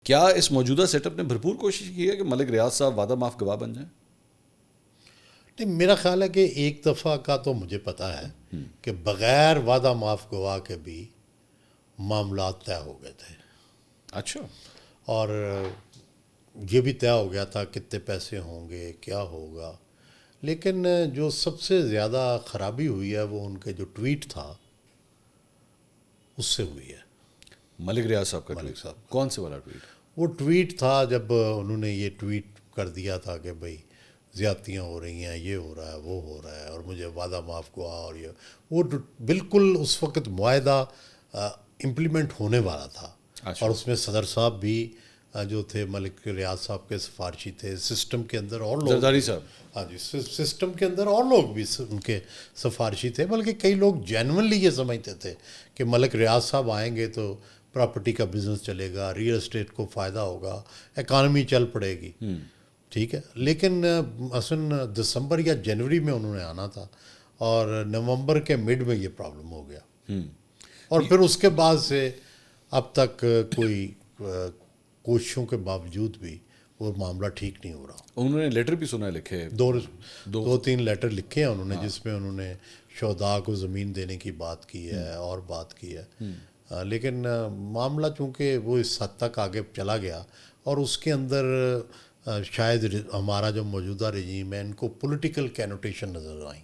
کیا اس موجودہ set up نے بھرپور کوشش کی ہے کہ ملک ریاض صاحب وعدہ معاف گواہ بن جائیں؟ نہیں، میرا خیال ہے کہ ایک دفعہ کا تو مجھے پتہ ہے کہ بغیر وعدہ معاف گواہ کے بھی معاملات طے ہو گئے تھے، اچھا، اور یہ بھی طے ہو گیا تھا کتنے پیسے ہوں گے، کیا ہوگا. لیکن جو سب سے زیادہ خرابی ہوئی ہے وہ ان کے جو ٹویٹ تھا اس سے ہوئی ہے. ملک ریاض صاحب کا ملک ٹویٹ صاحب کون سے والا ٹویٹ؟ وہ ٹویٹ تھا جب انہوں نے یہ ٹویٹ کر دیا تھا کہ بھئی زیادتیاں ہو رہی ہیں، یہ ہو رہا ہے، وہ ہو رہا ہے، اور مجھے وعدہ معاف گواہ، اور یہ وہ بالکل اس وقت معاہدہ امپلیمنٹ ہونے والا تھا. اچھا، اور اس میں صدر صاحب بھی جو تھے ملک ریاض صاحب کے سفارشی تھے، سسٹم کے اندر اور لوگ، زرداری صاحب. ہاں جی، سسٹم کے اندر اور لوگ بھی ان کے سفارشی تھے. بلکہ کئی لوگ جینونلی یہ سمجھتے تھے کہ ملک ریاض صاحب آئیں گے تو پراپرٹی کا بزنس چلے گا، ریئل اسٹیٹ کو فائدہ ہوگا، اکانومی چل پڑے گی. ٹھیک ہے، لیکن مثلاً دسمبر یا جنوری میں انہوں نے آنا تھا، اور نومبر کے مڈ میں یہ پرابلم ہو گیا. اور پھر اس کے بعد سے اب تک کوئی کوششوں کے باوجود بھی وہ معاملہ ٹھیک نہیں ہو رہا. انہوں نے لیٹر بھی سنا ہے لکھے، دو تین لیٹر لکھے ہیں انہوں نے، جس میں انہوں نے شہداء کو زمین دینے کی بات کی ہے اور بات کی ہے. لیکن معاملہ چونکہ وہ اس حد تک آگے چلا گیا، اور اس کے اندر شاید ہمارا جو موجودہ رجیم ہے ان کو پولیٹیکل کینوٹیشن نظر آئیں.